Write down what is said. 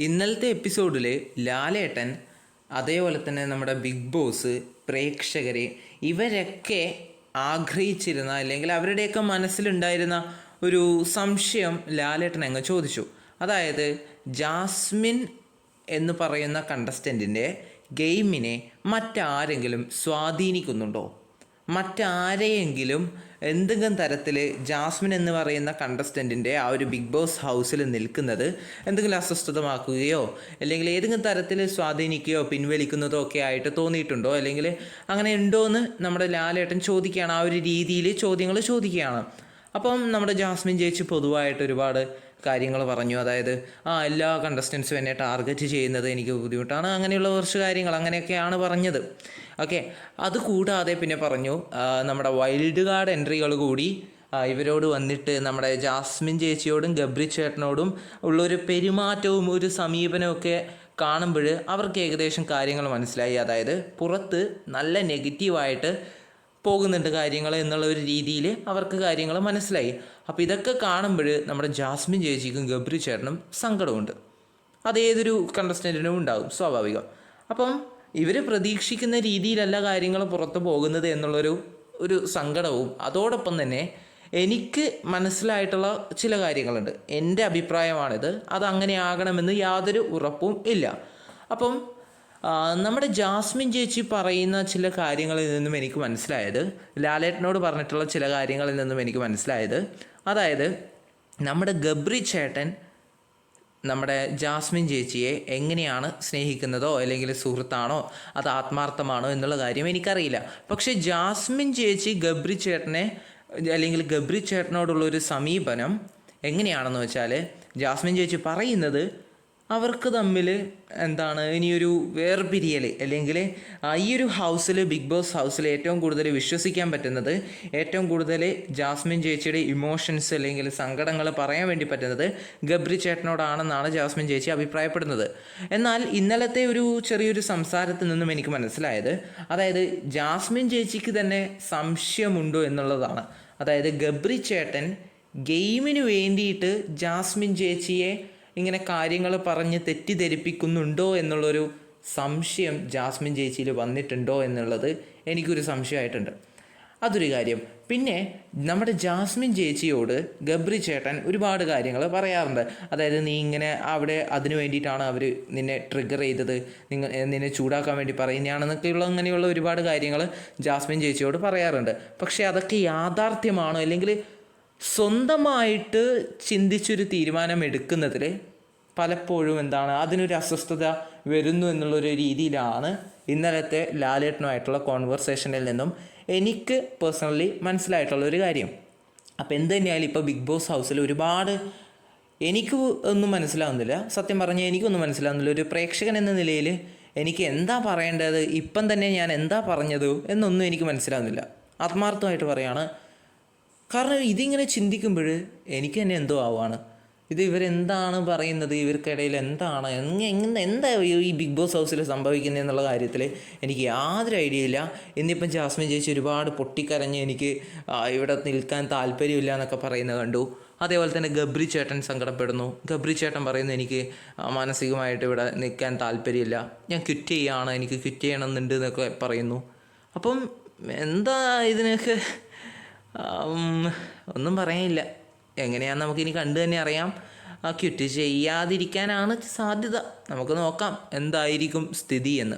ഇന്നലത്തെ എപ്പിസോഡിൽ ലാലേട്ടൻ അതേപോലെ തന്നെ നമ്മുടെ ബിഗ് ബോസ് പ്രേക്ഷകരെ ഇവരൊക്കെ ആഗ്രഹിച്ചിരുന്ന അല്ലെങ്കിൽ അവരുടെയൊക്കെ മനസ്സിലുണ്ടായിരുന്ന ഒരു സംശയം ലാലേട്ടൻ അങ്ങ് ചോദിച്ചു. അതായത് ജാസ്മിൻ എന്ന് പറയുന്ന കണ്ടസ്റ്റൻറ്റിൻ്റെ ഗെയിമിനെ മറ്റാരെങ്കിലും സ്വാധീനിക്കുന്നുണ്ടോ, മറ്റാരെയെങ്കിലും എന്തെങ്കിലും തരത്തിൽ ജാസ്മിൻ എന്ന് പറയുന്ന കണ്ടസ്റ്റൻറ്റിൻ്റെ ആ ഒരു ബിഗ് ബോസ് ഹൗസിൽ നിൽക്കുന്നത് എന്തെങ്കിലും അസ്വസ്ഥതമാക്കുകയോ അല്ലെങ്കിൽ ഏതെങ്കിലും തരത്തിൽ സ്വാധീനിക്കുകയോ പിൻവലിക്കുന്നതോ ഒക്കെ ആയിട്ട് തോന്നിയിട്ടുണ്ടോ, അല്ലെങ്കിൽ അങ്ങനെ ഉണ്ടോ എന്ന് നമ്മുടെ ലാലേട്ടൻ ചോദിക്കുകയാണ്. ആ ഒരു രീതിയിൽ ചോദ്യങ്ങൾ ചോദിക്കുകയാണ്. അപ്പം നമ്മുടെ ജാസ്മിൻ ചേച്ചി പൊതുവായിട്ട് ഒരുപാട് കാര്യങ്ങൾ പറഞ്ഞു. അതായത് എല്ലാ കണ്ടസ്റ്റൻസും എന്നെ ടാർഗറ്റ് ചെയ്യുന്നത് എനിക്ക് ബുദ്ധിമുട്ടാണ്, അങ്ങനെയുള്ള കുറച്ച് കാര്യങ്ങൾ അങ്ങനെയൊക്കെയാണ് പറഞ്ഞത്. ഓക്കെ, അതുകൂടാതെ പിന്നെ പറഞ്ഞു നമ്മുടെ വൈൽഡ് കാർഡ് എൻട്രികൾ കൂടി ഇവരോട് വന്നിട്ട് നമ്മുടെ ജാസ്മിൻ ചേച്ചിയോടും ഗബ്രി ചേട്ടനോടും ഉള്ളൊരു പെരുമാറ്റവും ഒരു സമീപനമൊക്കെ കാണുമ്പോൾ അവർക്ക് ഏകദേശം കാര്യങ്ങൾ മനസ്സിലായി. അതായത് പുറത്ത് നല്ല നെഗറ്റീവായിട്ട് പോകുന്നുണ്ട് കാര്യങ്ങൾ എന്നുള്ള ഒരു രീതിയിൽ അവർക്ക് കാര്യങ്ങൾ മനസ്സിലായി. അപ്പോൾ ഇതൊക്കെ കാണുമ്പോൾ നമ്മുടെ ജാസ്മിൻ ചേച്ചിക്കും ഗബ്രി ചേട്ടനും സങ്കടമുണ്ട്. അതേതൊരു കണ്ടസ്റ്റൻറ്റിനും ഉണ്ടാകും, സ്വാഭാവികം. അപ്പം ഇവർ പ്രതീക്ഷിക്കുന്ന രീതിയിലല്ല കാര്യങ്ങൾ പുറത്ത് പോകുന്നത് എന്നുള്ളൊരു സങ്കടവും അതോടൊപ്പം തന്നെ എനിക്ക് മനസ്സിലായിട്ടുള്ള ചില കാര്യങ്ങളുണ്ട്. എൻ്റെ അഭിപ്രായമാണിത്, അതങ്ങനെ ആകണമെന്ന് യാതൊരു ഉറപ്പും ഇല്ല. അപ്പം നമ്മുടെ ജാസ്മിൻ ചേച്ചി പറയുന്ന ചില കാര്യങ്ങളിൽ നിന്നും എനിക്ക് മനസ്സിലായത്, ലാലേട്ടനോട് പറഞ്ഞിട്ടുള്ള ചില കാര്യങ്ങളിൽ നിന്നും എനിക്ക് മനസ്സിലായത്, അതായത് നമ്മുടെ ഗബ്രി ചേട്ടൻ നമ്മുടെ ജാസ്മിൻ ചേച്ചിയെ എങ്ങനെയാണ് സ്നേഹിക്കുന്നതോ അല്ലെങ്കിൽ സുഹൃത്താണോ അത് ആത്മാർത്ഥമാണോ എന്നുള്ള കാര്യം എനിക്കറിയില്ല. പക്ഷേ ജാസ്മിൻ ചേച്ചി ഗബ്രി ചേട്ടനെ അല്ലെങ്കിൽ ഗബ്രി ചേട്ടനോടുള്ളൊരു സമീപനം എങ്ങനെയാണെന്ന് വെച്ചാൽ, ജാസ്മിൻ ചേച്ചി പറയുന്നത് അവർക്ക് തമ്മിൽ എന്താണ് ഇനിയൊരു വേർപിരിയൽ അല്ലെങ്കിൽ ഈ ഒരു ഹൗസിൽ, ബിഗ് ബോസ് ഹൗസിൽ ഏറ്റവും കൂടുതൽ വിശ്വസിക്കാൻ പറ്റുന്നത്, ഏറ്റവും കൂടുതൽ ജാസ്മിൻ ചേച്ചിയുടെ ഇമോഷൻസ് അല്ലെങ്കിൽ സങ്കടങ്ങൾ പറയാൻ വേണ്ടി പറ്റുന്നത് ഗബ്രി ചേട്ടനോടാണെന്നാണ് ജാസ്മിൻ ചേച്ചി അഭിപ്രായപ്പെടുന്നത്. എന്നാൽ ഇന്നലത്തെ ഒരു ചെറിയൊരു സംസാരത്തിൽ നിന്നും എനിക്ക് മനസ്സിലായത്, അതായത് ജാസ്മിൻ ചേച്ചിക്ക് തന്നെ സംശയമുണ്ടോ എന്നുള്ളതാണ്. അതായത് ഗബ്രി ചേട്ടൻ ഗെയിമിന് വേണ്ടിയിട്ട് ജാസ്മിൻ ചേച്ചിയെ ഇങ്ങനെ കാര്യങ്ങൾ പറഞ്ഞ് തെറ്റിദ്ധരിപ്പിക്കുന്നുണ്ടോ എന്നുള്ളൊരു സംശയം ജാസ്മിൻ ചേച്ചിയിൽ വന്നിട്ടുണ്ടോ എന്നുള്ളത് എനിക്കൊരു സംശയമായിട്ടുണ്ട്. അതൊരു കാര്യം. പിന്നെ നമ്മുടെ ജാസ്മിൻ ചേച്ചിയോട് ഗബ്രി ചേട്ടൻ ഒരുപാട് കാര്യങ്ങൾ പറയാറുണ്ട്. അതായത് നീ ഇങ്ങനെ അവിടെ അതിനു വേണ്ടിയിട്ടാണ് അവർ നിന്നെ ട്രിഗർ ചെയ്തത്, നിന്നെ ചൂടാക്കാൻ വേണ്ടി പറയുന്നതാണെന്നൊക്കെയുള്ള അങ്ങനെയുള്ള ഒരുപാട് കാര്യങ്ങൾ ജാസ്മിൻ ചേച്ചിയോട് പറയാറുണ്ട്. പക്ഷേ അതൊക്കെ യാഥാർത്ഥ്യമാണോ അല്ലെങ്കിൽ സ്വന്തമായിട്ട് ചിന്തിച്ചൊരു തീരുമാനം എടുക്കുന്നതിൽ പലപ്പോഴും അതിനൊരു അസ്വസ്ഥത വരുന്നു എന്നുള്ളൊരു രീതിയിലാണ് ഇന്നലത്തെ ലാലേട്ടനുമായിട്ടുള്ള കോൺവെർസേഷനിൽ നിന്നും എനിക്ക് പേഴ്സണലി മനസ്സിലായിട്ടുള്ളൊരു കാര്യം. അപ്പോൾ എന്ത് തന്നെയായാലും ഇപ്പോൾ ബിഗ് ബോസ് ഹൗസിൽ ഒരുപാട് എനിക്ക് ഒന്നും മനസ്സിലാവുന്നില്ല, സത്യം പറഞ്ഞാൽ എനിക്കൊന്നും മനസ്സിലാവുന്നില്ല. ഒരു പ്രേക്ഷകൻ എന്ന നിലയിൽ എനിക്ക് എന്താ പറയേണ്ടത്, ഇപ്പം തന്നെ ഞാൻ എന്താ പറഞ്ഞത് എന്നൊന്നും എനിക്ക് മനസ്സിലാവുന്നില്ല, ആത്മാർത്ഥമായിട്ട് പറയുകയാണ്. കാരണം ഇതിങ്ങനെ ചിന്തിക്കുമ്പോൾ എനിക്ക് തന്നെ എന്തോ ആവുകയാണ്. ഇത് ഇവരെന്താണ് പറയുന്നത്, ഇവർക്കിടയിൽ എന്താണ് എന്താ ഈ ബിഗ് ബോസ് ഹൗസിൽ സംഭവിക്കുന്നത് എന്നുള്ള കാര്യത്തിൽ എനിക്ക് യാതൊരു ഐഡിയ ഇല്ല. ഇന്നിപ്പം ജാസ്മിൻ ചേച്ചി ഒരുപാട് പൊട്ടിക്കരഞ്ഞ് എനിക്ക് ഇവിടെ നിൽക്കാൻ താല്പര്യമില്ല എന്നൊക്കെ പറയുന്നത് കണ്ടു. അതേപോലെ തന്നെ ഗബ്രി ചേട്ടൻ സങ്കടപ്പെടുന്നു. ഗബ്രി ചേട്ടൻ പറയുന്നു എനിക്ക് മാനസികമായിട്ട് ഇവിടെ നിൽക്കാൻ താല്പര്യമില്ല, ഞാൻ ക്വിറ്റ് ചെയ്യുകയാണ്, എനിക്ക് ക്വിറ്റ് ചെയ്യണമെന്നുണ്ട് എന്നൊക്കെ പറയുന്നു. അപ്പം എന്താ ഇതിനൊക്കെ ഒന്നും പറയാനില്ല. എങ്ങനെയാണെന്ന് നമുക്കിനി കണ്ടു തന്നെ അറിയാം. ക്വിറ്റ് ചെയ്യാതിരിക്കാനാണ് സാധ്യത. നമുക്ക് നോക്കാം എന്തായിരിക്കും സ്ഥിതി എന്ന്.